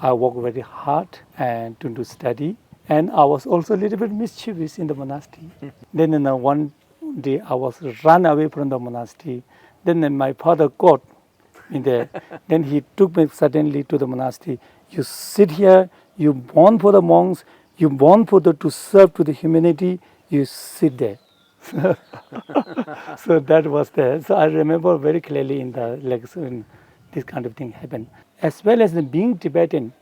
I worked very hard and to study. And I was also a little bit mischievous in the monastery. Then one day I was run away from the monastery. Then my father caught me there. Then he took me suddenly to the monastery. You sit here, you born for the monks, you born for to serve to the humanity, you sit there. So that was there. So I remember very clearly in the when this kind of thing happened. As well as being Tibetan,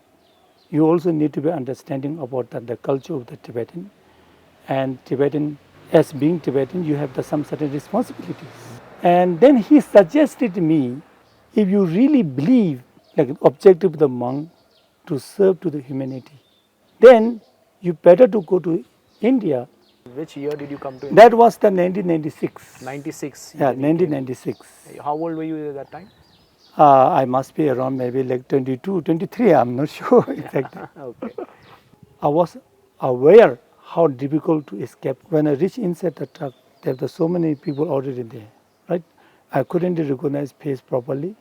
you also need to be understanding about the culture of the Tibetan. And Tibetan, as being Tibetan, you have some certain responsibilities. And then he suggested me, if you really believe, like objective of the monk, to serve to the humanity, then you better to go to India. Which year did you come to India? That was the 1996. 96. Yeah, 1996. How old were you at that time? I must be around maybe like 22, 23, I'm not sure exactly. Okay. I was aware how difficult to escape. When I reached inside the truck, there were so many people already there, right? I couldn't recognize face properly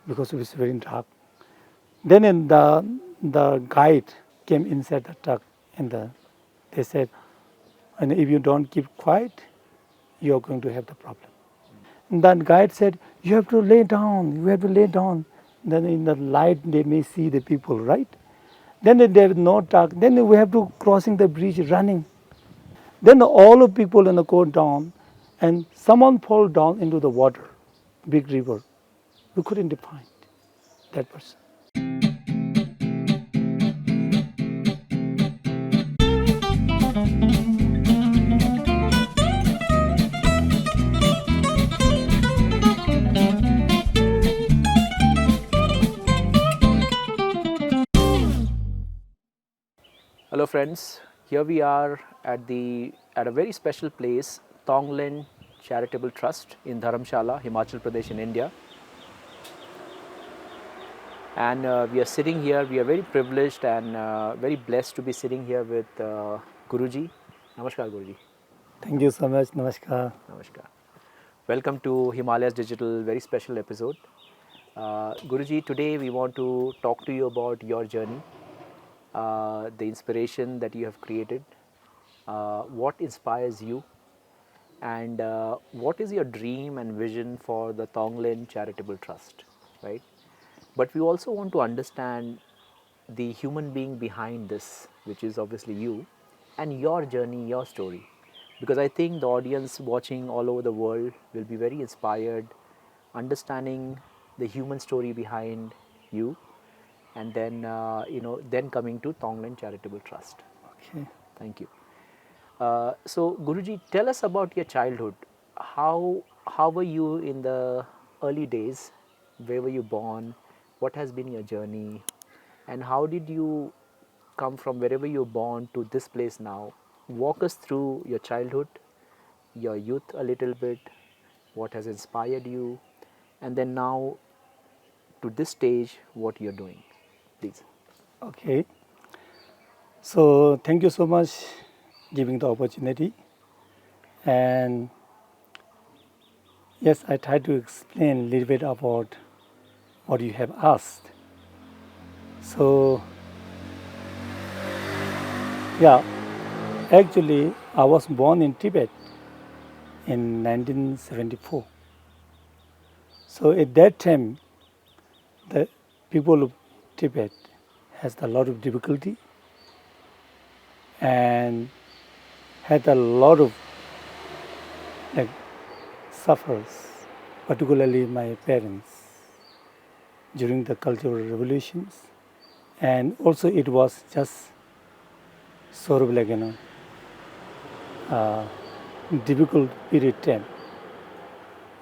because it was very dark. Then the guide came inside the truck and they said, and if you don't keep quiet, you're going to have the problem. And that guide said, you have to lay down, you have to lay down. Then in the light they may see the people, right? Then there was no truck. Then we have to crossing the bridge running. Then all the people go down, and someone fall down into the water, big river. We couldn't find that person. Hello friends, here we are at a very special place, Tong-Len Charitable Trust in Dharamshala, Himachal Pradesh in India. And we are sitting here, we are very privileged and very blessed to be sitting here with Guruji. Namaskar Guruji. Thank you so much. Namaskar. Namaskar. Welcome to Himalayas Digital, very special episode. Guruji, today we want to talk to you about your journey. The inspiration that you have created, what inspires you, and what is your dream and vision for the Tong-Len Charitable Trust, right? But we also want to understand the human being behind this, which is obviously you, and your journey, your story. Because I think the audience watching all over the world will be very inspired, understanding the human story behind you, and then then coming to Tong-Len Charitable Trust. Okay. Thank you. So Guruji, tell us about your childhood. How were you in the early days? Where were you born? What has been your journey? And how did you come from wherever you were born to this place now? Walk us through your childhood, your youth a little bit, what has inspired you, and then now to this stage, what you're doing. Please. Okay. So thank you so much giving the opportunity. And yes, I try to explain a little bit about what you have asked. So yeah, actually I was born in Tibet in 1974. So at that time, the people of Tibet has a lot of difficulty and had a lot of suffers, particularly my parents during the cultural revolutions, and also it was just sort of difficult period time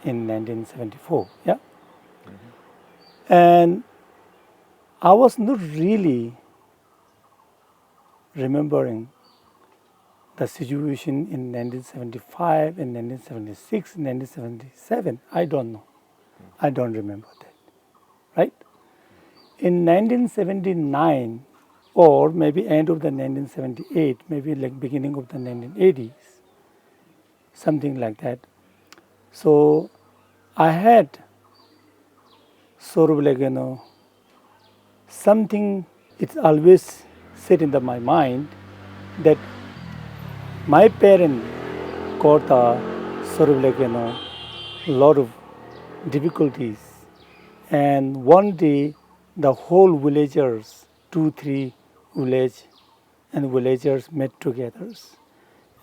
in 1974. Yeah, and I was not really remembering the situation in 1975, in 1976, in 1977. I don't know. I don't remember that. Right? In 1979, or maybe end of the 1978, maybe like beginning of the 1980s, something like that. So I had sort of something it's always set in my mind that my parents got a sort of like, lot of difficulties. And one day, the whole villagers, 2, 3 village and villagers met together.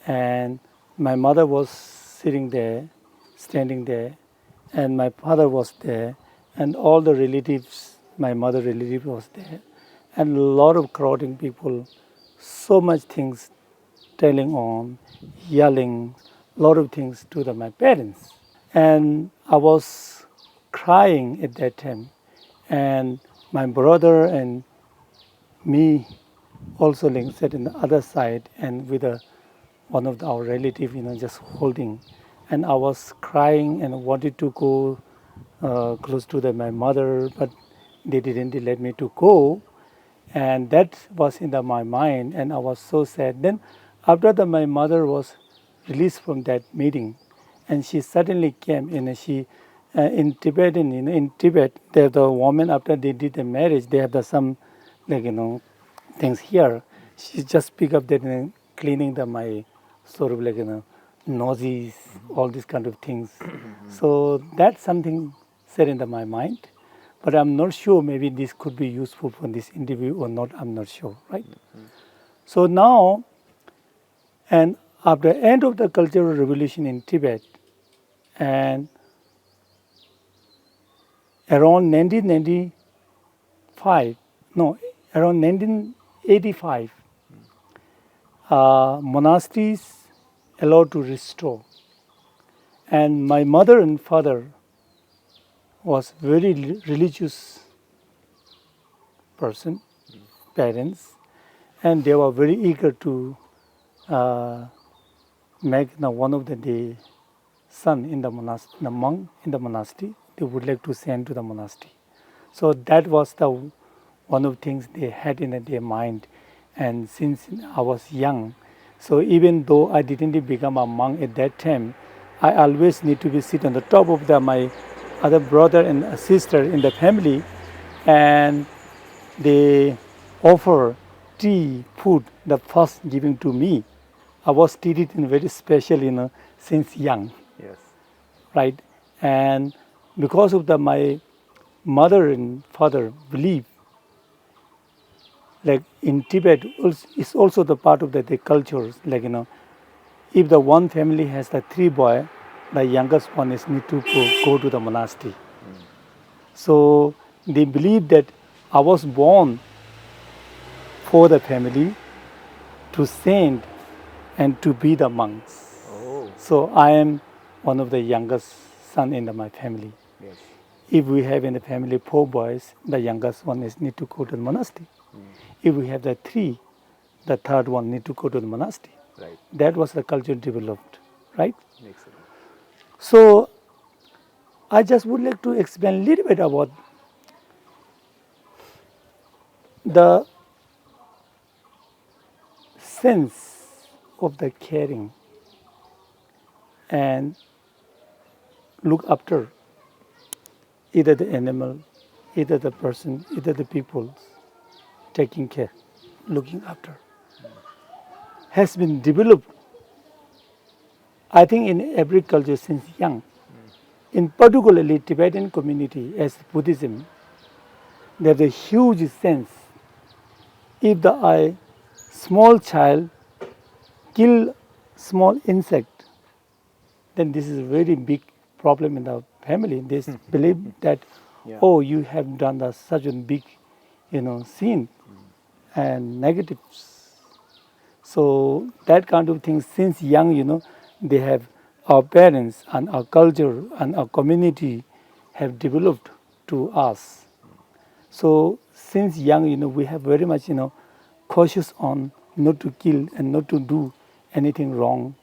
And my mother was sitting there, standing there, and my father was there, and all the relatives, my mother relative was there, and a lot of crowding people, so much things telling on, yelling, a lot of things to my parents. And I was crying at that time, and my brother and me also sat in the other side, and with one of our relative, just holding. And I was crying and wanted to go close to my mother, but they didn't let me to go. And that was in my mind, and I was so sad. Then after that, my mother was released from that meeting, and she suddenly came she in Tibetan, in Tibet, the woman, after they did the marriage, they have some like things here. She just pick up that, cleaning my sort of like noses, all these kind of things. So that's something set in my mind, but I'm not sure. Maybe this could be useful for this interview or not. I'm not sure, right? So now, and after the end of the Cultural Revolution in Tibet, and around 1995, no, around 1985, monasteries allowed to restore. And my mother and father was very religious person, parents, and they were very eager to make one of the son in the monastery, the monk in the monastery. They would like to send to the monastery. So that was the one of the things they had in their mind. And since I was young, so even though I didn't become a monk at that time, I always need to be sit on the top of my other brother and sister in the family, and they offer tea, food, the first giving to me. I was treated in very special, since young, Yes. right? And because of my mother and father believe, like in Tibet, it's also the part of the cultures. Like if the one family has the 3 boys, the youngest one is need to go to the monastery. So they believe that I was born for the family to send and to be the monks. Oh. So I am one of the youngest son in my family. Yes. If we have in the family 4 boys, the youngest one is need to go to the monastery. If we have the 3, the third one need to go to the monastery. Right. That was the culture developed, right? Makes sense. So I just would like to explain a little bit about the sense of the caring and look after either the animal, either the person, either the people, taking care, looking after, has been developed, I think, in every culture since young. In particularly Tibetan community, as Buddhism, there's a huge sense. If the small child kill small insect, then this is a very big problem in the family. They believe that, Yeah. oh, you have done such a big, sin and negatives. So that kind of thing, since young, they have our parents and our culture and our community have developed to us. So since young, we have very much, cautious on not to kill and not to do anything wrong,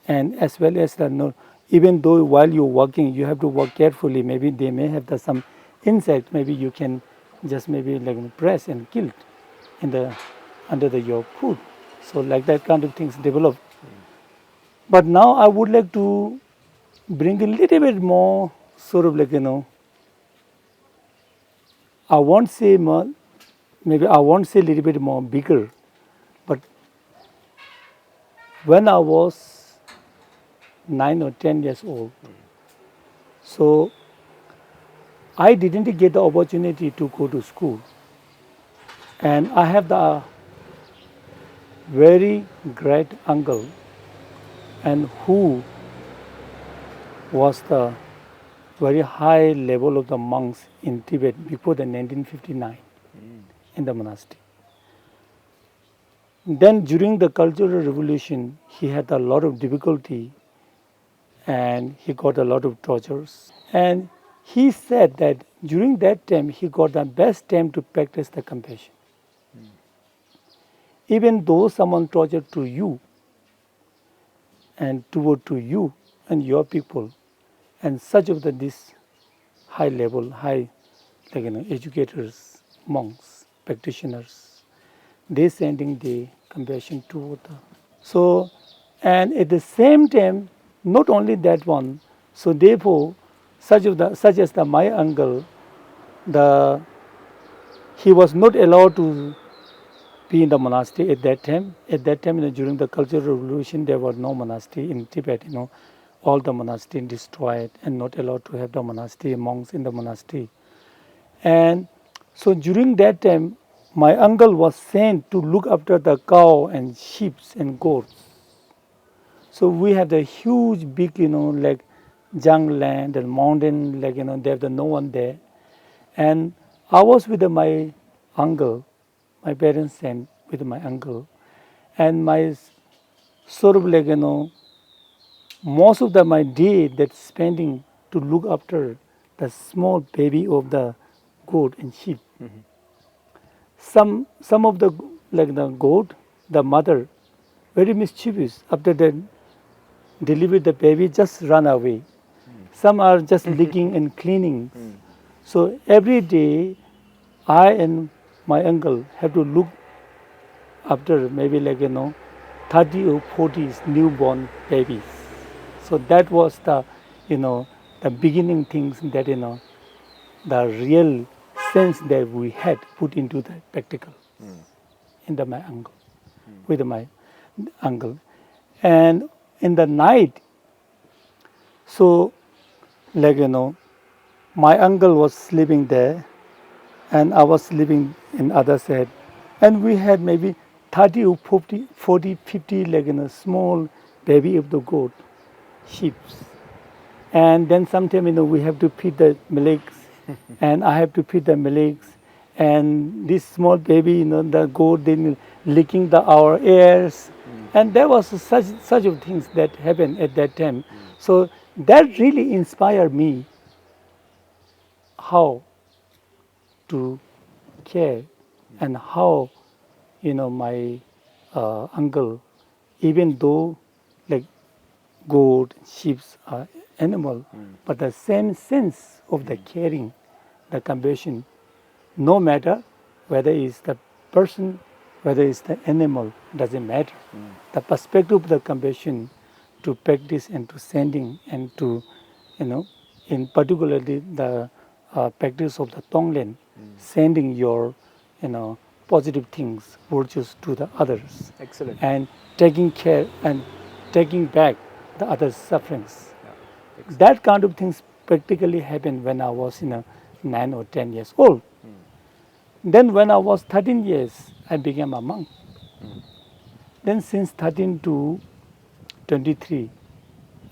and as well as no, even though while you're working, you have to work carefully. Maybe they may have some insect. Maybe you can just maybe like press and kill it in under your food. So like that kind of things develop. But now I would like to bring a little bit more sort of like I won't say more maybe I won't say a little bit more bigger, but when I was 9 or 10 years old, so I didn't get the opportunity to go to school. And I have the very great uncle and who was the very high level of the monks in Tibet before the 1959 in the monastery. Then during the Cultural Revolution, he had a lot of difficulty and he got a lot of tortures. And he said that during that time, he got the best time to practice the compassion. Even though someone tortured to you and toward to you and your people, and such of this high level, educators, monks, practitioners, they sending the compassion toward the. So, and at the same time, not only that one. So therefore, such as my uncle, he was not allowed to be in the monastery at that time. At that time, during the Cultural Revolution, there was no monastery in Tibet. All the monastery destroyed and not allowed to have the monastery, monks in the monastery. And so during that time, my uncle was sent to look after the cow and sheep and goats. So we have the huge, big, like jungle land and mountain, they have no one there. And I was with my uncle, my parents sent with my uncle, and my sort of most of my day that spending to look after the small baby of the goat and sheep. Some of the the goat, the mother, very mischievous. After they deliver the baby, just run away. Some are just licking and cleaning. So every day, I and my uncle have to look after maybe 30 or 40 newborn babies. So that was the beginning things that the real sense that we had put into the practical my uncle, with my uncle. And in the night, so my uncle was sleeping there and I was sleeping in other side. And we had maybe 30 or 40, 50 small baby of the goat, sheep. And then sometime, we have to feed the milks and I have to feed the milks. And this small baby, the goat, then licking our ears. And there was such of things that happened at that time. So that really inspired me how to care and how, my uncle, even though like goat, sheep are animal, but the same sense of the caring, the compassion, no matter whether it's the person, whether it's the animal, doesn't matter. The perspective of the compassion to practice and to sending and to, in particularly the practice of the Thonglen, sending your, positive things, virtues to the others. Excellent. And taking care and taking back the other's sufferings. Yeah. That kind of things practically happened when I was 9 or 10 years old. Then when I was 13 years, I became a monk. Then since 13 to 23,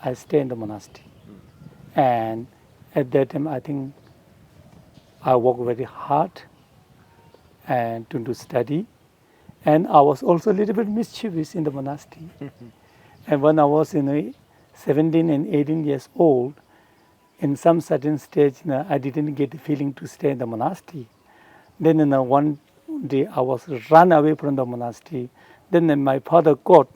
I stay in the monastery. And at that time, I think I worked very hard and to study. And I was also a little bit mischievous in the monastery. And when I was 17 and 18 years old, in some certain stage, I didn't get the feeling to stay in the monastery. Then one day I was run away from the monastery. Then my father caught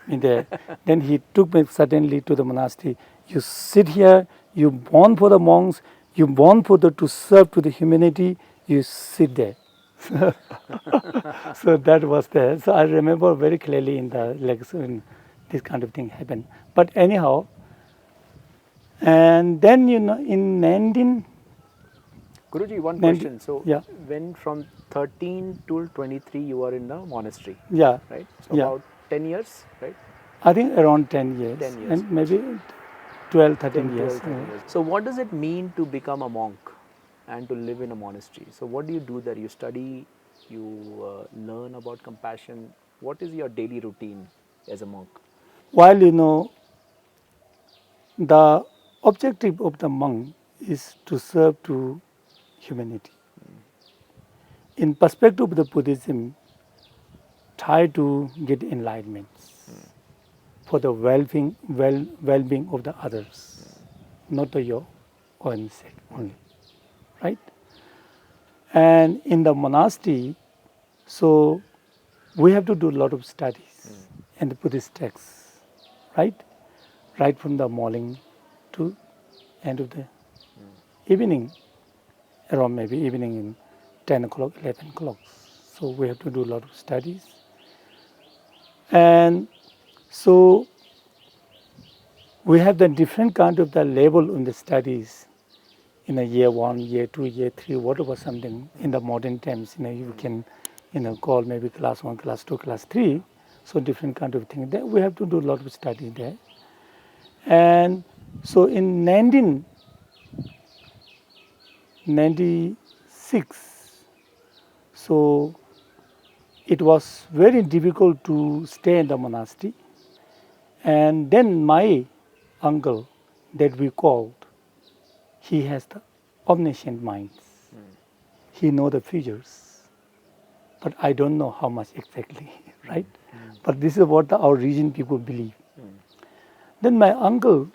me there. Then he took me suddenly to the monastery. You sit here, you born for the monks, you born for to serve to the humanity, you sit there. So that was there. So I remember very clearly in the when this kind of thing happened. But anyhow, and then in Guruji, one 90 question. So, yeah, when from 13 to 23 you were in the monastery, yeah, right? So, yeah. about 10 years, right? I think around 10 years 10 years. and maybe 12, 10, 13 years. 12, 13 years. So, what does it mean to become a monk and to live in a monastery? So, what do you do there? You study, you learn about compassion. What is your daily routine as a monk? While the objective of the monk is to serve to humanity. In perspective of the Buddhism, try to get enlightenment for the well-being of the others, not to your own sake only, right? And in the monastery, so we have to do a lot of studies in the Buddhist texts, right? Right from the morning to end of the evening, around maybe evening in 10 o'clock, 11 o'clock. So we have to do a lot of studies. And so we have the different kind of the level in the studies in a year 1, year 2, year 3, whatever something in the modern times, you can, call maybe class 1, class 2, class 3. So different kind of thing there. We have to do a lot of study there. And so in 1996, so it was very difficult to stay in the monastery. And then my uncle that we called, he has the omniscient mind. He know the figures, but I don't know how much exactly, right? But this is what our region people believe. Then my uncle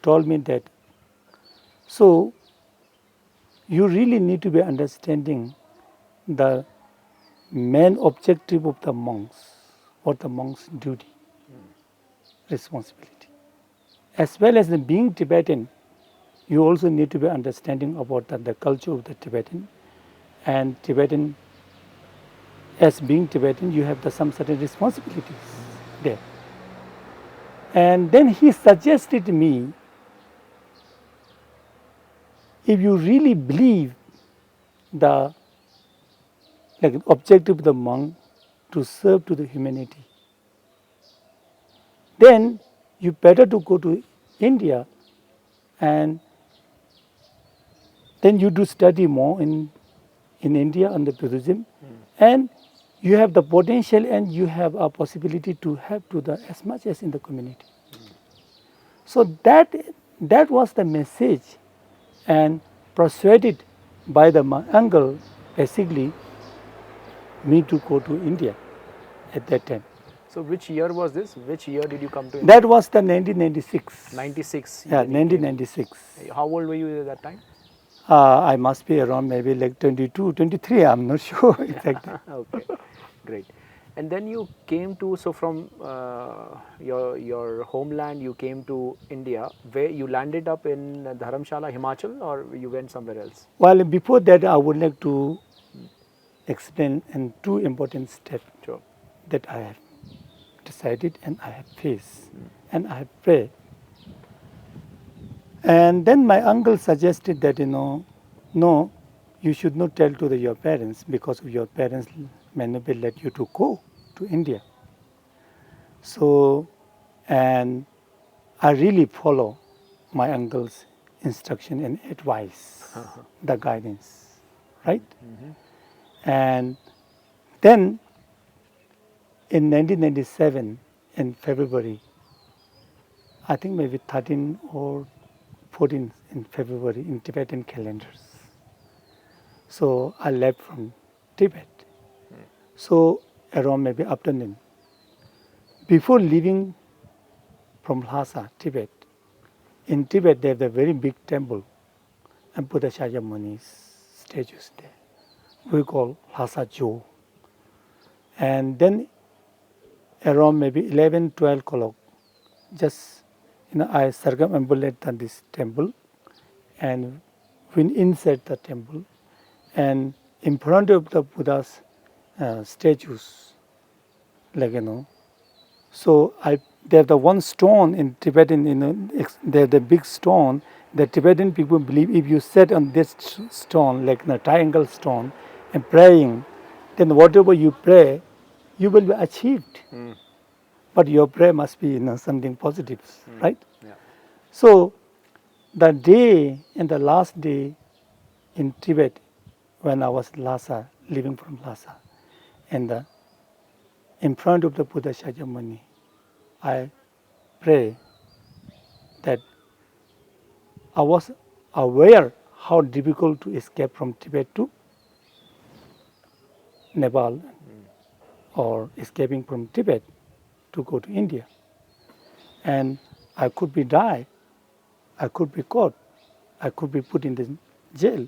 told me that, so you really need to be understanding the main objective of the monks, what the monks' duty, responsibility. As well as the being Tibetan, you also need to be understanding about the culture of the Tibetan. And Tibetan, as being Tibetan, you have some certain responsibilities there. And then he suggested me, if you really believe the objective of the monk to serve to the humanity, then you better to go to India and then you do study more in India under Buddhism, and you have the potential and you have a possibility to help to the as much as in the community. So that was the message, and persuaded by my uncle, basically me to go to India at that time. So, which year was this? Which year did you come to India? That was the 1996. 96. Yeah, when you came. 1996. How old were you at that time? I must be around maybe like 22, 23. I'm not sure exactly. Okay, great. And then you came to, so from your homeland, you came to India, where you landed up in Dharamshala, Himachal, or you went somewhere else? Well, before that, I would like to explain in two important steps Sure. that I have decided and I have faced and I have prayed. And then my uncle suggested that, no, you should not tell to your parents because your parents may not be let you to go to India. So, and I really follow my uncle's instruction and advice, the guidance, right? And then in 1997, in February, I think maybe 13 or 14 in February in Tibetan calendars. So I left from Tibet. So around maybe afternoon. Before leaving from Lhasa, Tibet, in Tibet they have a very big temple and Buddha Shayamani's statues there. We call Lhasa Jo. And then around maybe 11, 12 o'clock, just I circumambulate this temple and went inside the temple, and in front of the Buddha's statues, so there's the one stone in Tibetan, there's the big stone, The Tibetan people believe if you sit on this stone, like a triangle stone, and praying, then whatever you pray, you will be achieved. But your prayer must be something positive, right? Yeah. So the day and the last day in Tibet, when I was Lhasa, living from Lhasa, and in front of the Buddha Shakyamuni, I pray that I was aware how difficult to escape from Tibet to Nepal or escaping from Tibet to go to India. And I could be die, I could be caught, I could be put in the jail.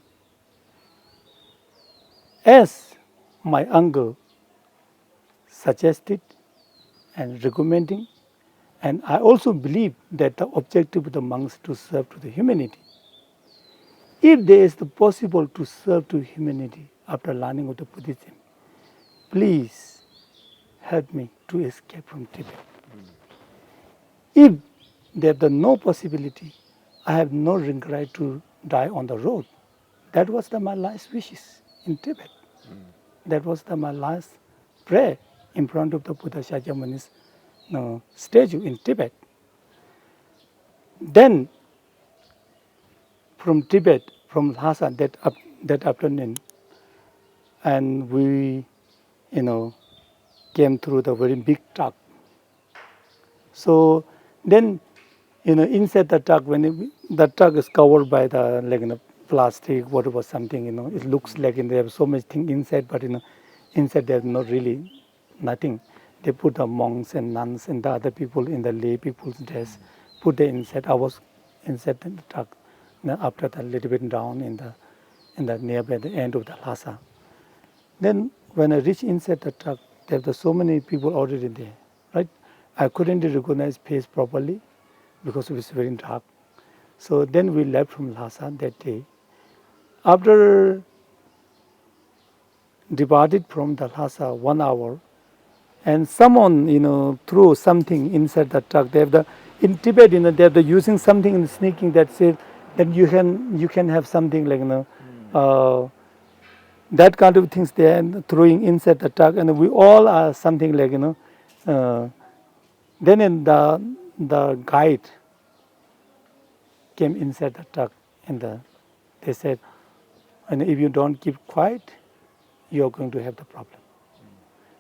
As my uncle suggested and recommending, and I also believe that the objective of the monks to serve to the humanity. If there is the possible to serve to humanity after learning of the Buddhism, please help me to escape from Tibet. If there is no possibility, I have no regret to die on the road. That was my last wishes in Tibet. That was my last prayer in front of the Buddha Shakyamuni's statue in Tibet. Then, from Tibet, from Lhasa, that afternoon, and we, came through the very big truck. So then, inside the truck, the truck is covered by the plastic, whatever something, it looks like they have so much thing inside, but inside there's not really nothing. They put the monks and nuns and the other people in the lay people's dress, put them inside. I was inside the truck. After that, a little bit down in the nearby the end of the Lhasa. Then when I reached inside the truck, there were so many people already there, right? I couldn't recognize face properly because it was very dark. So then we left from Lhasa that day. After departed from the Lhasa 1 hour, and someone, threw something inside the truck. They have in Tibet, they're using something in sneaking that says that you can have something like, that kind of things they are throwing inside the truck, and we all are something like, then in the guide came inside the truck, and they said, and if you don't keep quiet, you're going to have the problem.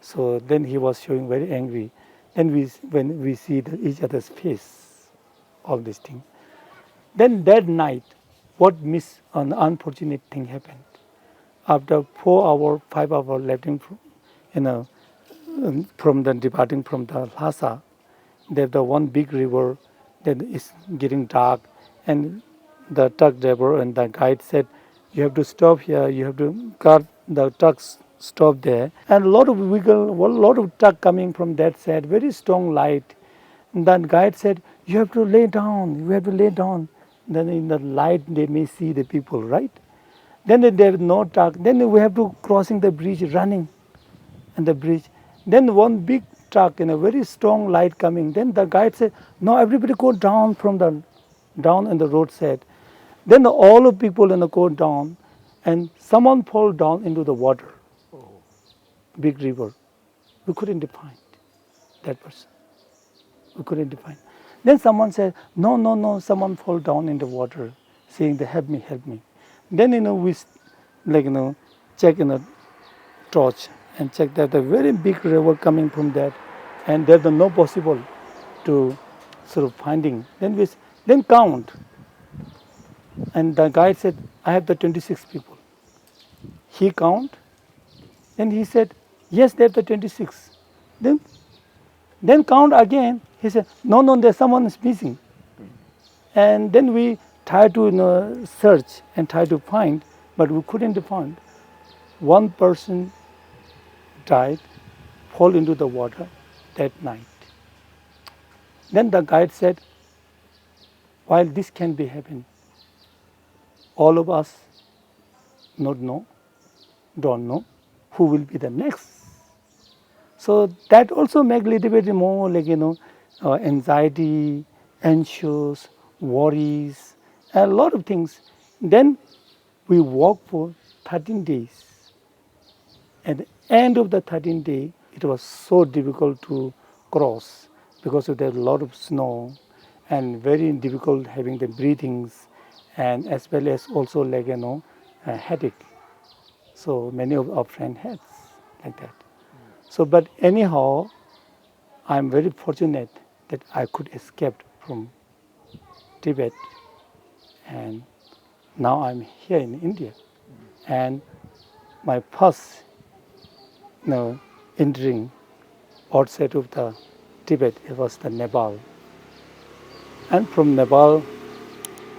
So then he was showing very angry. Then when we see each other's face, all these things. Then that night, an unfortunate thing happened. After 4 hours, 5 hours leaving from departing from the Lhasa, there's the one big river that is getting dark, and the truck driver and the guide said, you have to stop here, you have to cut the trucks stop there. And a lot of truck coming from that side, very strong light. And that guide said, you have to lay down. Then in the light they may see the people, right? Then there is no truck. Then we have to crossing the bridge, running and the bridge. Then one big truck and a very strong light coming. Then the guide said, no, everybody go down down in the roadside. Then all of people go down, and someone fall down into the water. Big river. We couldn't define that person. We couldn't define. Then someone said, no, someone fall down in the water, saying, help me. Then, we check in a torch and check that a very big river coming from that, and there's no possible to sort of finding. Then count. And the guide said, I have the 26 people. He count, and he said, yes, there's the 26. Then count again. He said, no, there's someone is missing. And then we tried to search and try to find, but we couldn't find. One person died, fall into the water that night. Then the guide said, while this can be happen, all of us don't know who will be the next. So that also make a little bit more anxiety, anxious, worries, a lot of things. Then we walked for 13 days. At the end of the 13th day, it was so difficult to cross because of there's a lot of snow and very difficult having the breathings and as well as also like a headache. So many of our friends had like that. So but anyhow, I'm very fortunate that I could escape from Tibet and now I'm here in India. And my first entering outside of the Tibet, it was the Nepal. And from Nepal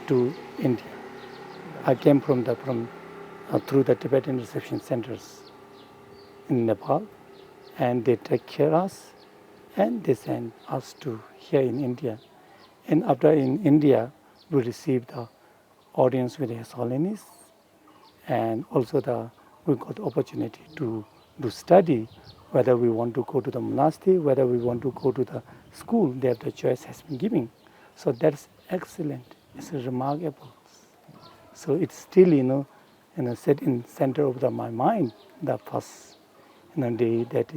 to India. I came through the Tibetan reception centers in Nepal, and they take care of us, and they send us to here in India. And after in India, we received the audience with His Holiness, and also we got the opportunity to do study, whether we want to go to the monastery, whether we want to go to the school, there the choice has been given. So that's excellent. It's remarkable. So it's still, set in center of my mind, the first, day that,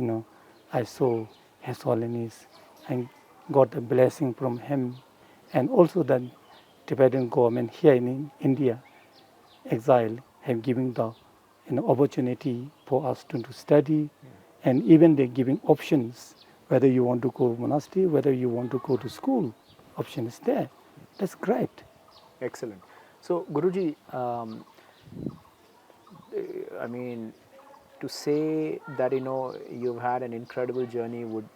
I saw His Holiness and got the blessing from him, and also the Tibetan government here in India, exile, have given the opportunity for us to study, and even they're giving options whether you want to go to monastery, whether you want to go to school. Option is there. That's great. Excellent. So, Guruji, I mean, to say that you've had an incredible journey would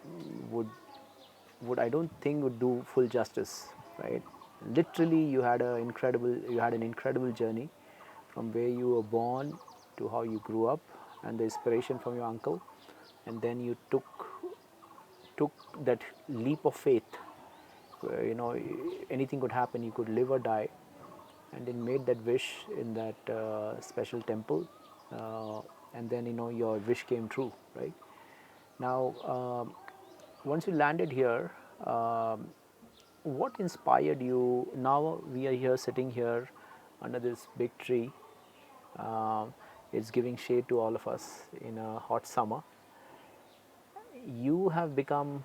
I don't think would do full justice, right? Literally, you had an incredible journey from where you were born to how you grew up, and the inspiration from your uncle, and then you took that leap of faith. Where, anything could happen, you could live or die, and then made that wish in that special temple, and then your wish came true, right? Now, once you landed here, what inspired you? Now we are here, sitting here under this big tree. It's giving shade to all of us in a hot summer. You have become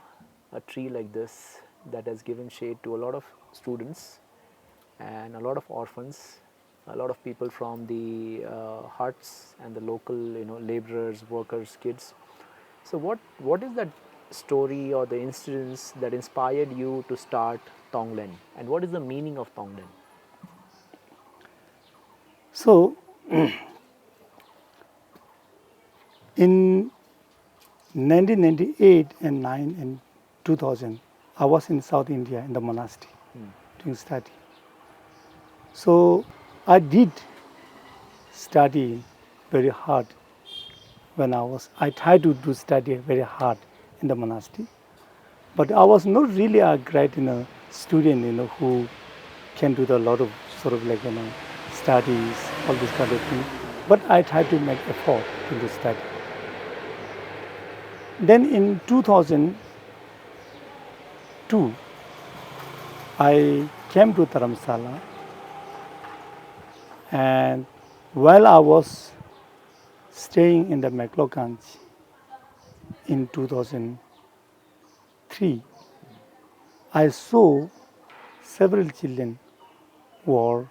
a tree like this that has given shade to a lot of students and a lot of orphans, a lot of people from the huts and the local, laborers, workers, kids. So what is that story or the incidents that inspired you to start Thonglen, and what is the meaning of Thonglen? So, in 1998 and 9 and 2000, I was in South India in the monastery doing study. So I did study very hard I tried to do study very hard in the monastery, but I was not really a great, student, who can do a lot of sort of like, studies, all this kind of thing. But I tried to make effort to do study. Then in 2002, I came to Dharamshala, and while I was staying in the Meklokanj in 2003, I saw several children were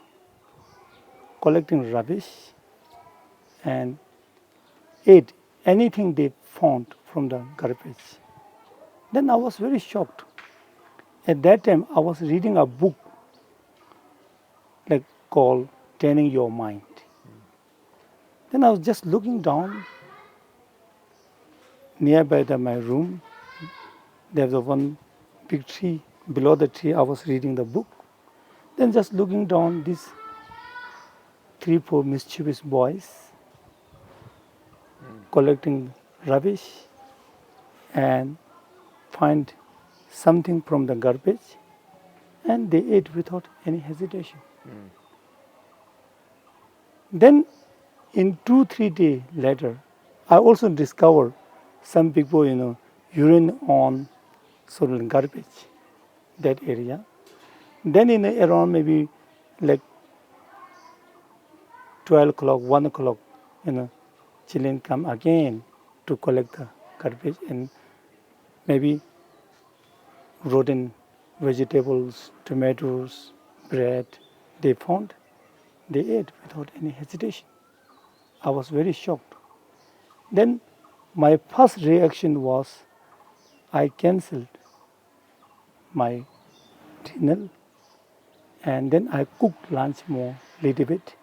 collecting rubbish and ate anything they found from the garbage. Then I was very shocked. At that time, I was reading a book called Training Your Mind. Then I was just looking down nearby my room. There was one big tree. Below the tree, I was reading the book. Then just looking down, these 3-4 mischievous boys collecting rubbish and find something from the garbage, and they ate without any hesitation. Then in 2-3 days later, I also discovered some people, urine on sort of garbage, that area. Then in around maybe 12 o'clock, 1 o'clock, children come again to collect the garbage and maybe rotten vegetables, tomatoes, bread, they found, they ate without any hesitation. I was very shocked. Then my first reaction was I cancelled my dinner and then I cooked lunch more little bit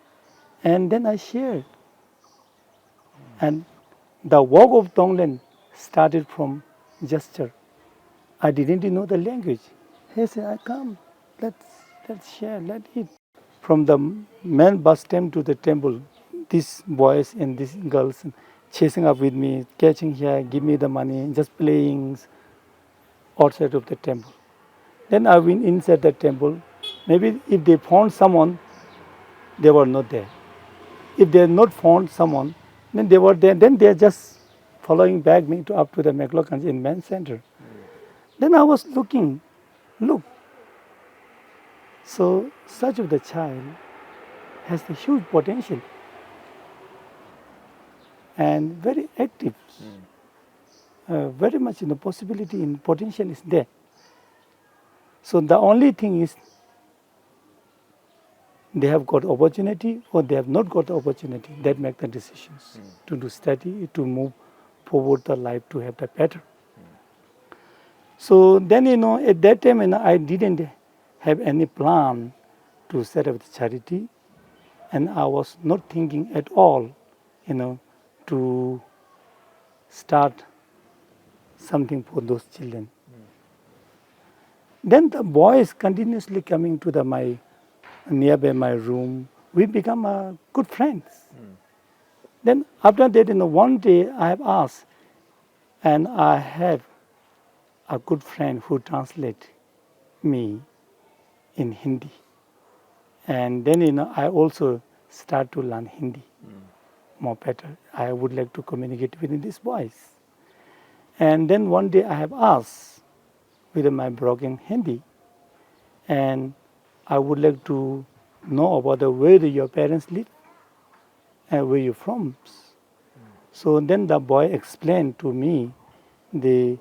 and then I shared. And the walk of Thonglen started from gesture. I didn't know the language. He said, I come, let's share, let's eat. From the main bus stand to the temple, these boys and these girls chasing up with me, catching here, give me the money, just playing outside of the temple. Then I went inside the temple. Maybe if they found someone, they were not there. If they had not found someone, then they were there. Then they are just following back me to up to the McLaughlin in main center. Then I was looking, look. So such of the child has the huge potential and very active. Very much possibility and potential is there. So the only thing is they have got opportunity or they have not got the opportunity that make the decisions to do study, to move forward the life to have the better. So then at that time I didn't have any plan to set up the charity, and I was not thinking at all, to start something for those children. Then the boys continuously coming to my nearby my room. We become good friends. Then after that, one day I have asked, and I have a good friend who translate me in Hindi. And then I also start to learn Hindi more better. I would like to communicate with these boys. And then one day I have asked with my broken Hindi, and I would like to know about where your parents live and where you're from. So then the boy explained to me the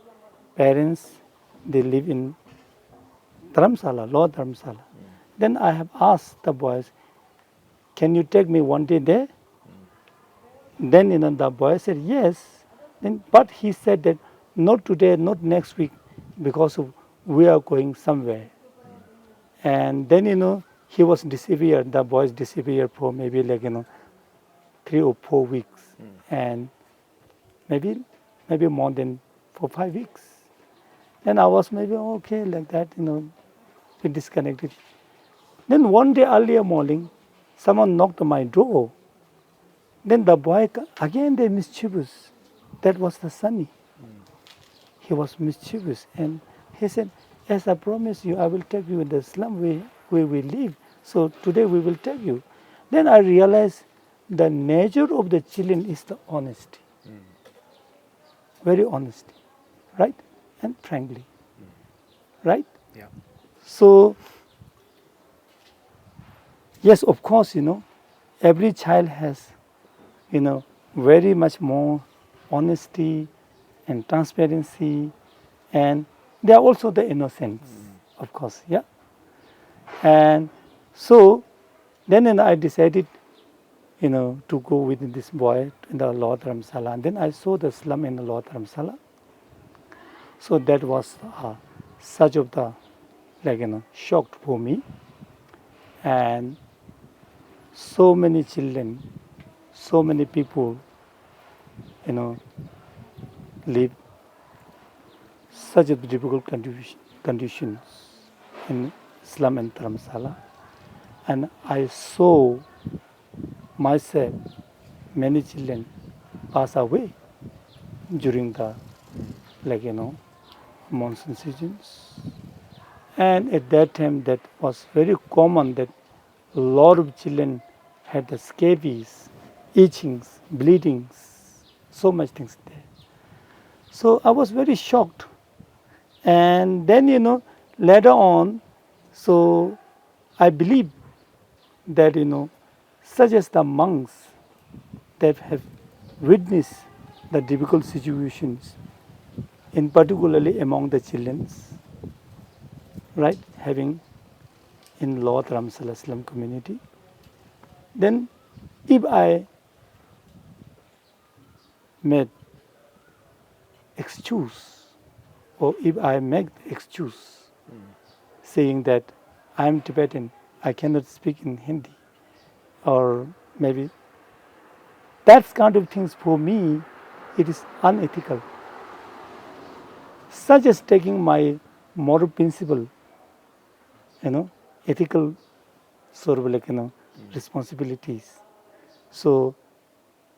parents, they live in Dharamshala, Lower Dharamshala. Then I have asked the boys, can you take me one day there? Then the boy said yes. Then, but he said that not today, not next week, because we are going somewhere. And then he was disappeared. The boys disappeared for maybe 3 or 4 weeks, and maybe more than 4 or 5 weeks. Then I was maybe okay like that. We disconnected. Then one day earlier morning, someone knocked on my door. Then the boy again they mischievous. That was the Sunny. He was mischievous, and he said, as I promised you, I will take you in the slum where we live. So today we will take you. Then I realized the nature of the children is the honesty. Very honesty, right? And frankly, right? Yeah. So, yes, of course, every child has, very much more honesty and transparency, and they are also the innocence, of course, yeah. And so then I decided, to go with this boy in the Lower Dharamshala, and then I saw the slum in the Lower Dharamshala. So that was such of the shocked for me, and so many children, so many people, live such a difficult conditions in slum and Dharamshala. And I saw myself, many children pass away during the, monsoon seasons. And at that time, that was very common that a lot of children had the scabies, itchings, bleedings, so much things there. So I was very shocked. And then, later on, so I believe that, such as the monks that have witnessed the difficult situations, in particularly among the children, right, having in Lower Dharamshala Slum community, then if I made excuse or if I make excuse saying that I am Tibetan, I cannot speak in Hindi, or maybe that kind of things for me, it is unethical. Such as taking my moral principle, ethical sort of responsibilities. So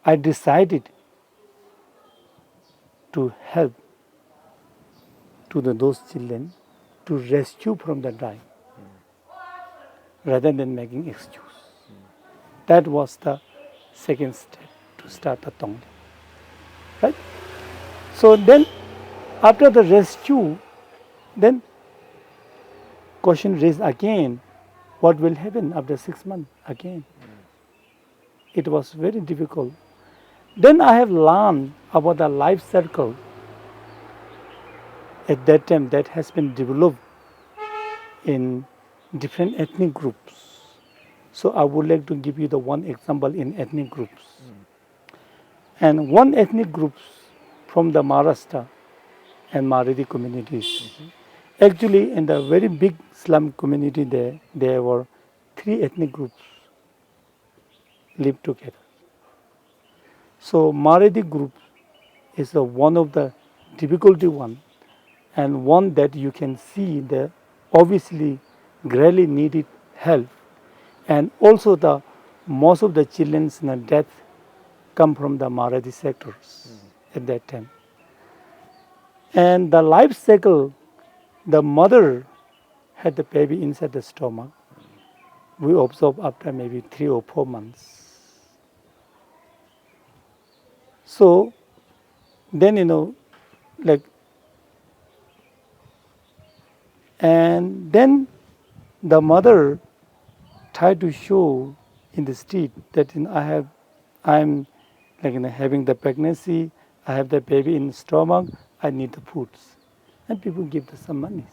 I decided to help to those children to rescue from the dying rather than making excuse. That was the second step to start the Thonglen. Right? So then after the rescue, then question raised again, what will happen after 6 months again? It was very difficult. Then I have learned about the life circle at that time that has been developed in different ethnic groups. So I would like to give you the one example in ethnic groups. And one ethnic groups from the Maharashtra and Marathi communities. Actually, in the very big slum community there were 3 ethnic groups live together. So Marathi group is one of the difficulty one, and one that you can see the obviously greatly needed help, and also the most of the children's death come from the Marathi sectors at that time. And the life cycle, the mother had the baby inside the stomach. We observe after maybe 3 or 4 months. So then and then the mother tried to show in the street that I'm having the pregnancy, I have the baby in the stomach, I need the foods, and people give some money,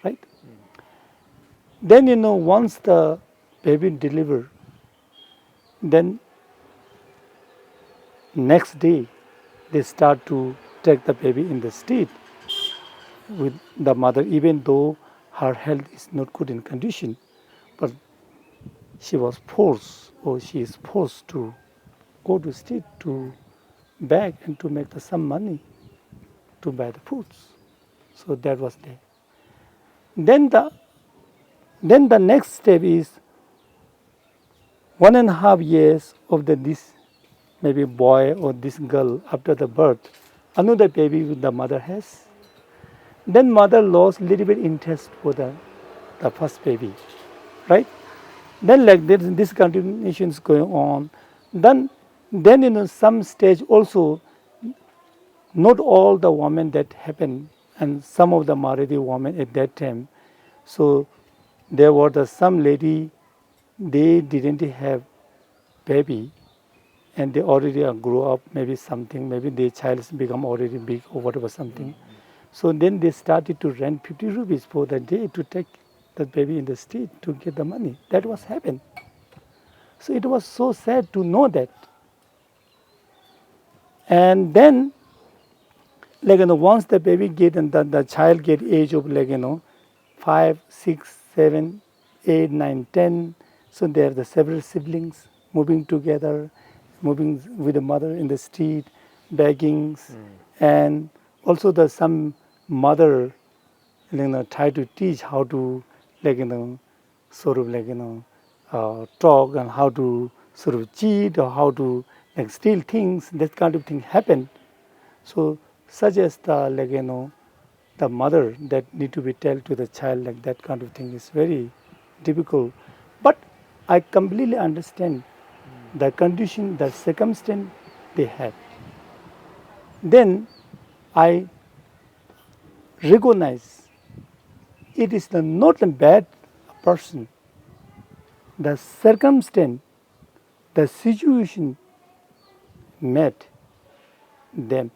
right? Then once the baby delivered, then next day they start to take the baby in the street with the mother, even though her health is not good in condition, but she is forced to go to street to beg and to make some money to buy the foods. So that was there. Then the next step is 1.5 years of this maybe boy or this girl after the birth, another baby the mother has. Then mother lost little bit interest for the first baby, right? Then this continuation is going on. Then some stage also, not all the women that happened, and some of the Marathi women at that time. So there were some lady, they didn't have baby, and they already grew up, maybe something, maybe their child become already big or whatever something. So then they started to rent 50 rupees for the day to take the baby in the street to get the money. That was happened. So it was so sad to know that. And then, once the baby get and the child get age of 5, 6, 7, 8, 9, 10. So there are the several siblings moving together, moving with the mother in the street, beggings, and also some mother try to teach how to talk and how to sort of cheat or how to steal things. That kind of thing happen. So such as the mother that need to be tell to the child that kind of thing is very difficult. But I completely understand the condition, the circumstance they had. Then I recognize it is not a bad person. The circumstance the situation made them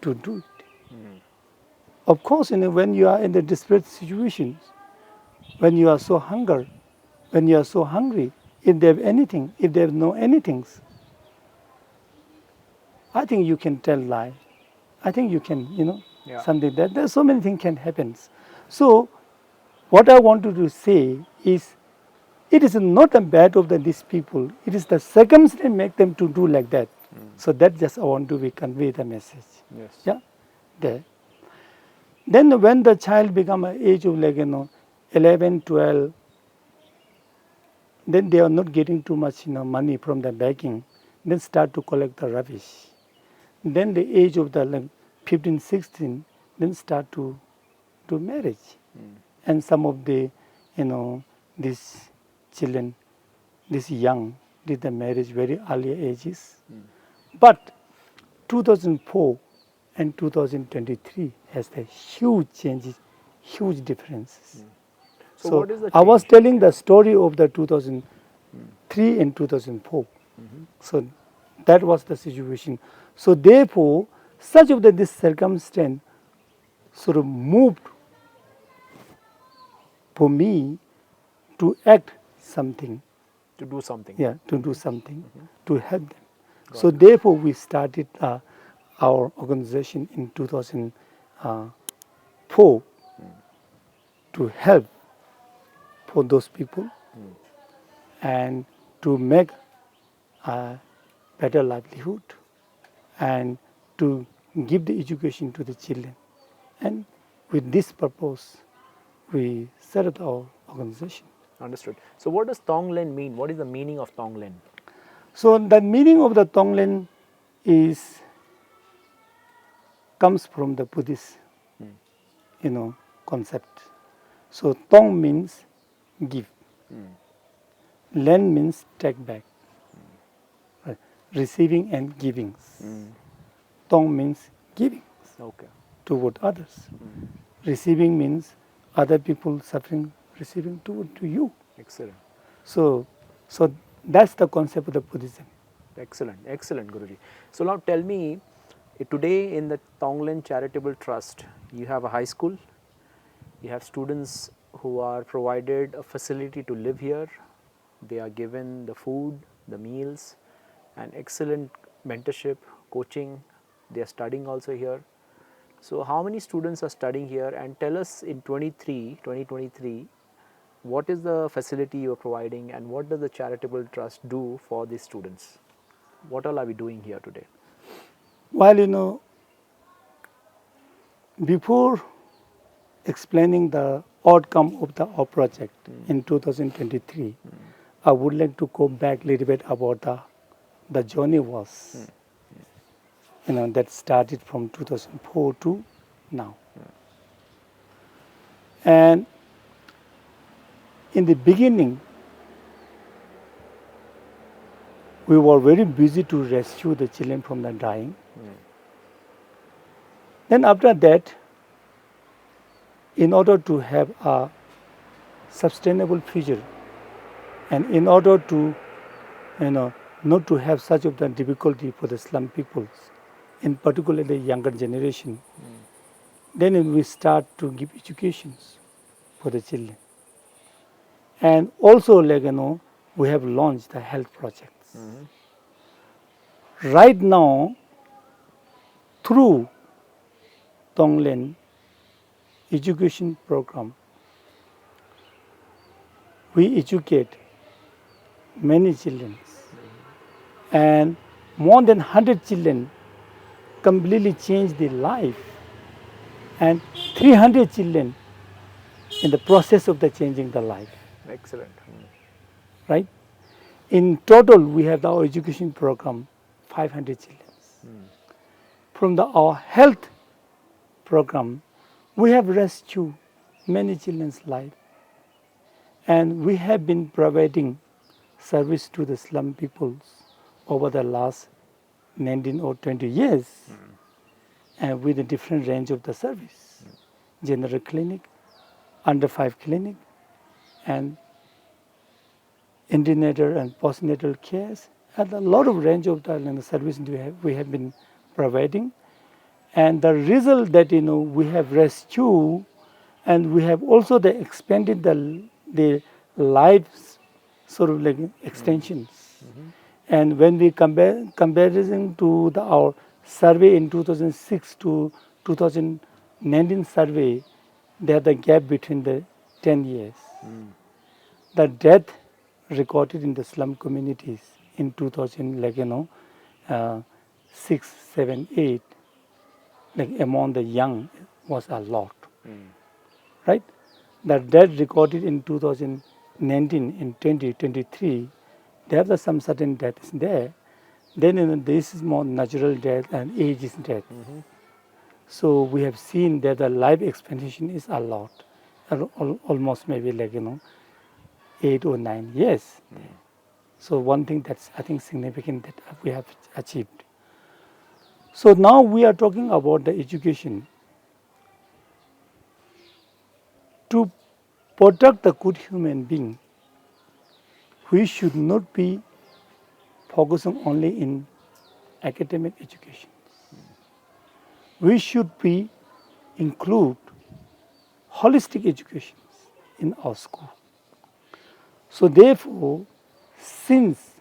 to do it. Of course, when you are in the desperate situations, when you are so hungry, if they have anything, if they have no anything, I think you can tell lie. I think you can, Yeah. something that there's so many things can happen. So what I wanted to say is, it is not a bad of these people. It is the circumstance make them to do like that. So that just I want to convey the message. Yes. Yeah, there. Then when the child become an age of 11, 12, then they are not getting too much money from the banking. Then start to collect the rubbish. Then the age of the 15, 16, then start to do marriage. And some of the, these children, this young, did the marriage very early ages. But 2004 and 2023 has the huge changes, huge differences. So what is the I was change? telling the story of the 2003 and 2004. So that was the situation. So therefore, such of this circumstance sort of moved for me to act something. To do something. Yeah, to do something to help them. So therefore, we started our organization in 2004 to help for those people and to make a better livelihood and to give the education to the children. And with this purpose, we set up our organization. Understood. So what does Thonglen mean? What is the meaning of Thonglen? So the meaning of the Tong-Len comes from the Buddhist, concept. So Tong means give, Len means take back, right? Receiving and giving. Tong means giving Okay. toward others. Receiving means other people suffering, receiving to you. Excellent. So that's the concept of the Buddhism. Excellent. Excellent, Guruji. So now tell me, today in the Tong-Len Charitable Trust, you have a high school, you have students who are provided a facility to live here, they are given the food, the meals, and excellent mentorship, coaching, they are studying also here. So how many students are studying here, and tell us in 2023, what is the facility you are providing and what does the charitable trust do for these students? What all are we doing here today? While before explaining the outcome of our project in 2023, I would like to go back a little bit about the journey was, that started from 2004 to now. And in the beginning, we were very busy to rescue the children from the dying. Then after that, in order to have a sustainable future, and in order to, not to have such of the difficulty for the slum peoples, in particular the younger generation, then we start to give educations for the children. And also, we have launched the health projects. Right now, through Tong-Len education program, we educate many children, and more than 100 children completely change their life, and 300 children in the process of the changing the life. Excellent. Right? In total, we have our education program 500 children. From our health program, we have rescued many children's life, and we have been providing service to the slum peoples over the last 19 or 20 years, and with a different range of the service, general clinic, under 5 clinic, and antenatal and postnatal cares, and a lot of range of the service we have been providing. And the result that we have rescued, and we have also expanded the lives sort of like extensions. And when we comparison to our survey in 2006 to 2019 survey, there's a gap between the 10 years. The death recorded in the slum communities in 2000, 6, 7, 8, like among the young was a lot, right? The death recorded in 2019 in 2023, there are some certain deaths there. Then this is more natural death and age is death. So we have seen that the life expectancy is a lot, almost maybe 8 or 9 years. So one thing that's I think significant that we have achieved. So now we are talking about the education. To protect the good human being, we should not be focusing only in academic education. We should be include holistic education in our school. So therefore, since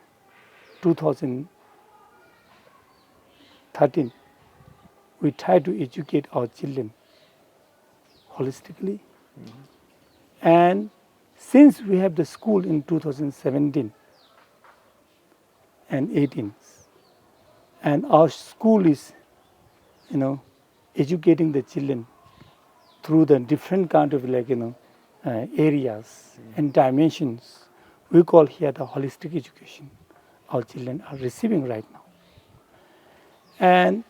2013, we try to educate our children holistically. And since we have the school in 2017 and 18, and our school is, educating the children through the different kind of areas and dimensions, we call here the holistic education our children are receiving right now. And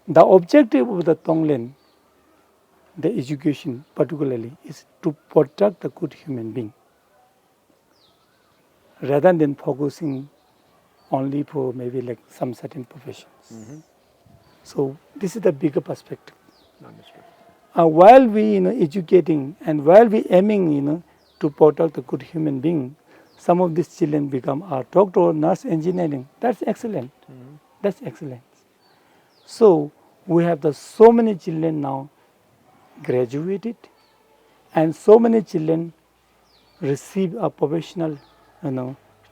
the objective of the Thonglen, the education particularly, is to protect the good human being rather than focusing only for maybe some certain professions. So this is the bigger perspective. Understood. While we educating and while we aiming to protect the good human being, some of these children become a doctor, nurse, engineering. That's excellent. That's excellent. So we have so many children now graduated, and so many children receive a professional,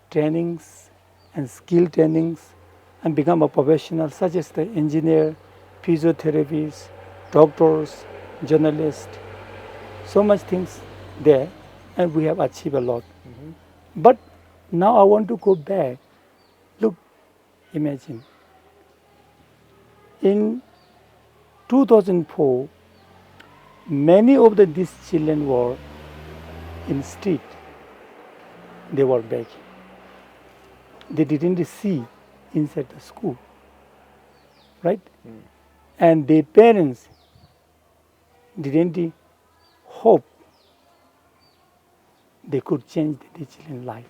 trainings and skill trainings, and become a professional such as the engineer, physiotherapists, doctors, journalists. So much things there, and we have achieved a lot. But now I want to go back. Look, imagine. In 2004, many of these children were in street. They were begging. They didn't see inside the school, right? And their parents didn't hope they could change their children's life.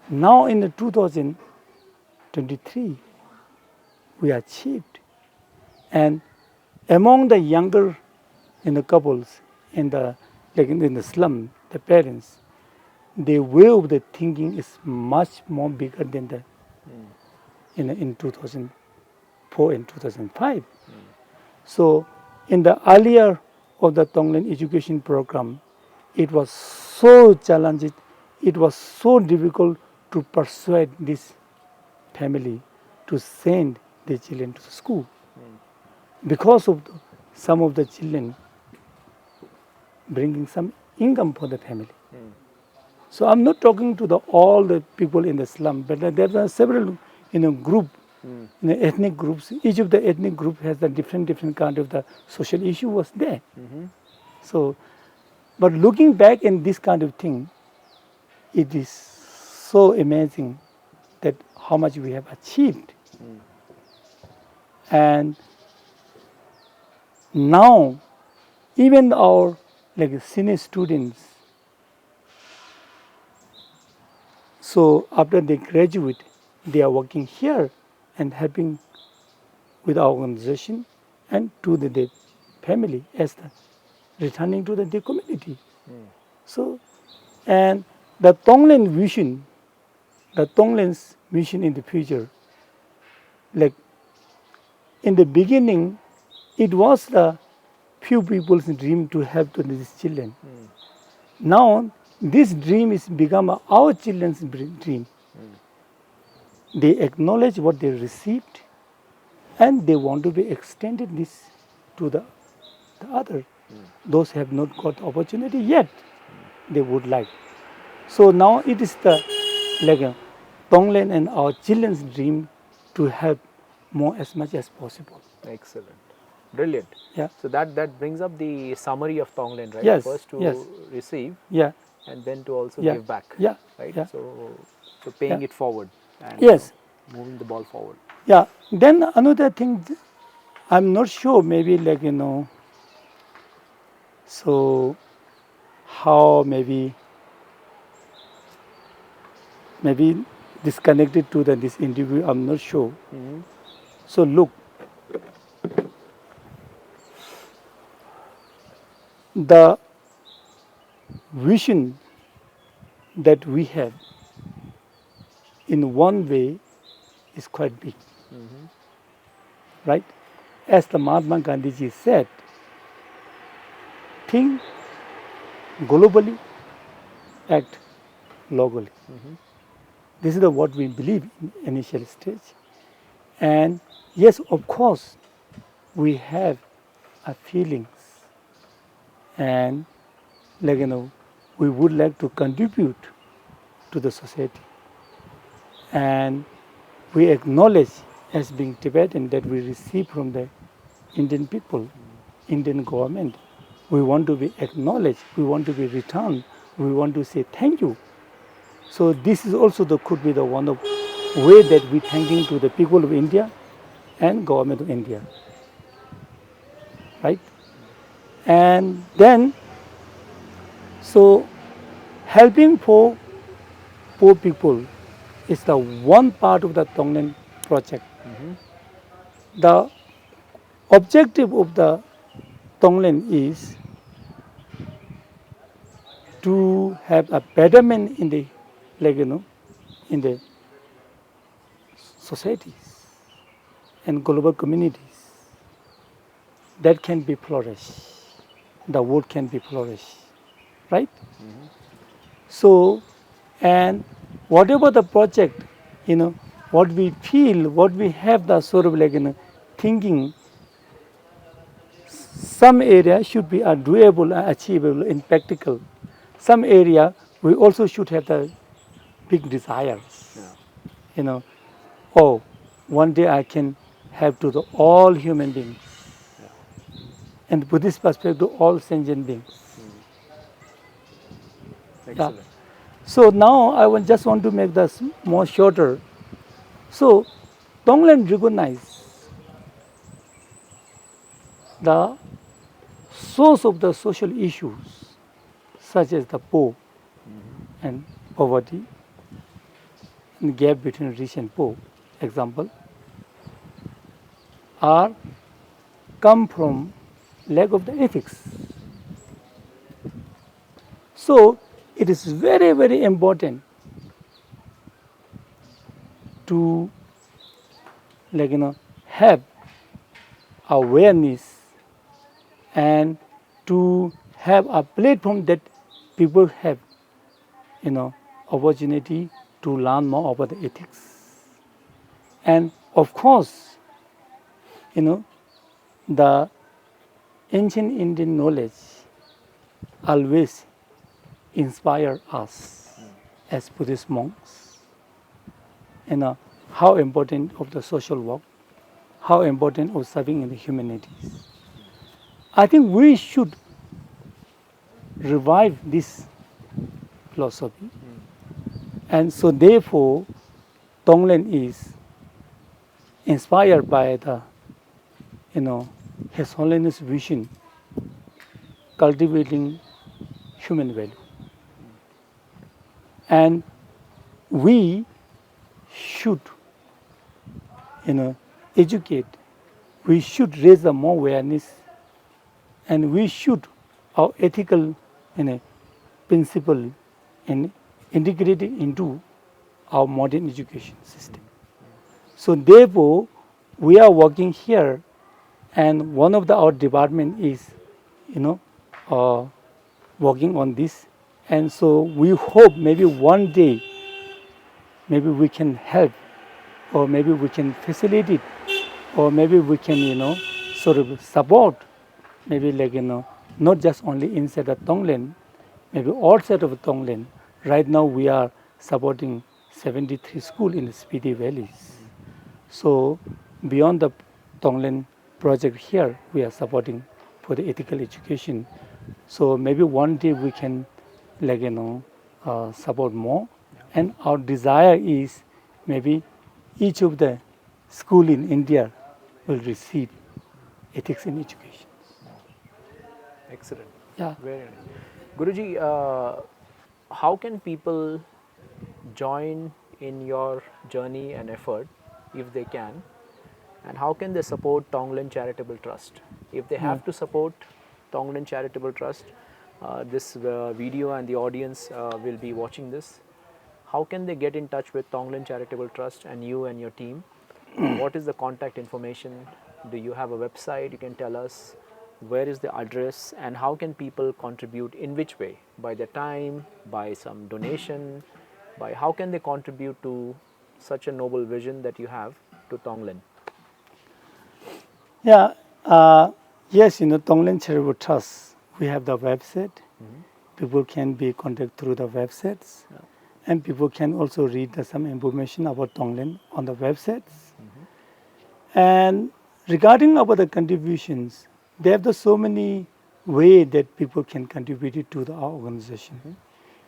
Now in the 2023, we achieved. And among the younger couples in the slum, the parents, the way of the thinking is much more bigger than the in 2004 and 2005. So in the earlier of the Tong-Len education program, it was so challenging, it was so difficult to persuade this family to send their children to the school because of some of the children bringing some income for the family. So I'm not talking to all the people in the slum, but there are several group, ethnic groups. Each of the ethnic group has a different kind of the social issue was there. So, but looking back in this kind of thing, it is so amazing that how much we have achieved. And now, even our senior students, so after they graduate, they are working here and helping with our organization and to their family as returning to their community. So, and the Thonglen vision, the Thonglen's mission in the future, like in the beginning, it was the few people's dream to help to these children. Now, this dream is become our children's dream. They acknowledge what they received, and they want to be extended this to the other. Those have not got opportunity yet, they would like. So now it is the like Tong-Len and our children's dream to help more as much as possible. Excellent. Brilliant. Yeah. So that brings up the summary of Thonglen, right? Yes, First to yes. receive Yeah. and then to also Yeah. give back. Yeah. Right? Yeah. So paying Yeah. it forward and Yes. moving the ball forward. Yeah. Then another thing, I'm not sure. Maybe so how maybe disconnected to this interview. I'm not sure. So look, the vision that we have in one way is quite big, right? As the Mahatma Gandhi said, think globally, act locally. This is what we believe in initial stage. And yes, of course, we have feelings, and we would like to contribute to the society. And we acknowledge as being Tibetan that we receive from the Indian people, Indian government. We want to be acknowledged, we want to be returned, we want to say thank you. So this is also could be the one of way that we thanking to the people of India and government of India, right? And then, so helping poor people is the one part of the Thonglen project. The objective of the Thonglen is to have a betterment in the in the societies and global communities that can be flourished. The world can be flourished, right? So, and whatever the project, what we feel, what we have the sort of thinking, some area should be doable, achievable, and practical. Some area we also should have the big desires. Oh, one day I can have to all human beings, and Buddhist perspective, all sentient beings. Excellent. Yeah. So now I just want to make this more shorter. So Tonglen recognize the source of the social issues such as the poor and poverty and gap between rich and poor, example, are come from lack of the ethics. So it is very, very important to have awareness and to have a platform that people have opportunity to learn more about the ethics. And of course, the ancient Indian knowledge always inspire us as Buddhist monks. How important of the social work, how important of serving in the humanities. I think we should revive this philosophy, and so therefore, Tonglen is inspired by the, His Holiness vision, cultivating human value, and we should, educate. We should raise the more awareness, and we should our ethical, principle, and integrated into our modern education system. So therefore, we are working here, and one of our department is, you know, uh, working on this, and so we hope maybe one day, maybe we can help, or maybe we can facilitate, or maybe we can, sort of support, maybe like, not just only inside the Thonglen, maybe outside of Thonglen. Right now we are supporting 73 schools in the Spiti Valleys. So beyond the Thonglen project here, we are supporting for the ethical education. So maybe one day we can, like, support more. And our desire is maybe each of the school in India will receive ethics in education. Excellent. Yeah. Very nice. Guruji, how can people join in your journey and effort if they can? And how can they support Tong-Len Charitable Trust? If they have to support Tong-Len Charitable Trust, this video and the audience will be watching this. How can they get in touch with Tong-Len Charitable Trust and you and your team? What is the contact information? Do you have a website? You can tell us. Where is the address, and how can people contribute? In which way? By their time, by some donation, by how can they contribute to such a noble vision that you have to Tong-Len? Yeah. Yes, Tong-Len Charitable Trust, we have the website. People can be contacted through the websites. And people can also read some information about Tong-Len on the websites. And regarding about the contributions, there are so many ways that people can contribute to our organization,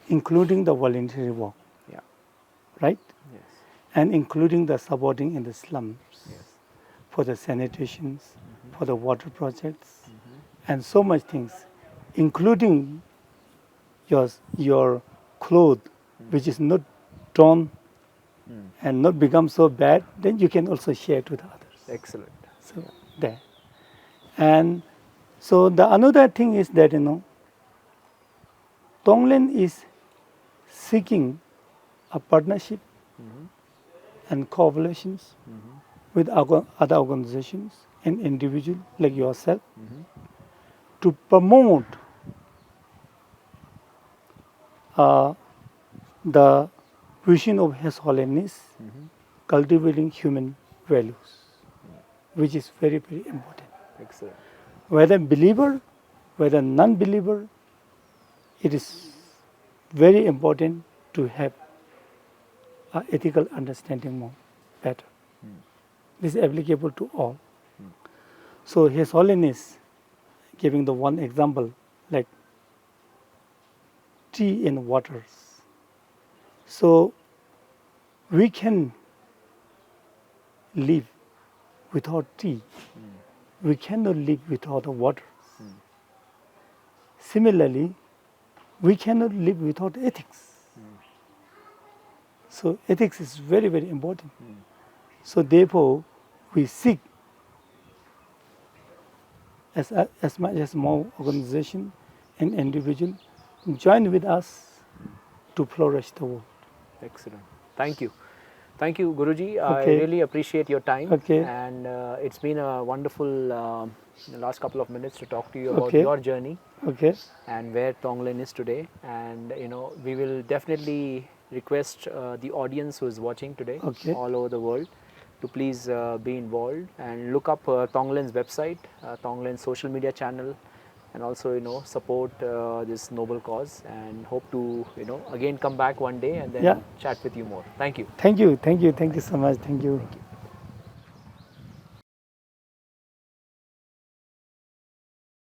including the voluntary work, Yeah. right? Yes. And including the supporting in the slums, Yes. for the sanitations, for the water projects, and so much things, including your clothes, which is not torn and not become so bad, then you can also share to the others. Excellent. So there. And so the another thing is that, Tong-Len is seeking a partnership and collaborations with other organizations and individuals like yourself to promote the vision of His Holiness, cultivating human values, which is very, very important. Excellent. Whether believer, whether non-believer, it is very important to have an ethical understanding more better. This is applicable to all. So His Holiness, giving the one example, like tea and waters. So we can live without tea. We cannot live without water. Similarly, we cannot live without ethics. So ethics is very, very important. So therefore, we seek as much as more organization and individual join with us to flourish the world. Excellent. Thank you. Thank you, Guruji. I Okay. really appreciate your time. Okay. And it's been a wonderful last couple of minutes to talk to you about Okay. your journey Okay. and where Tong-Len is today. And we will definitely request the audience who is watching today Okay. all over the world to please be involved and look up Tong-Len's website, Tong-Len's social media channel, and also support this noble cause, and hope to again come back one day and then Yeah. chat with you more. Thank you. Thank you. Thank you. Thank you so much. Thank you. Thank you.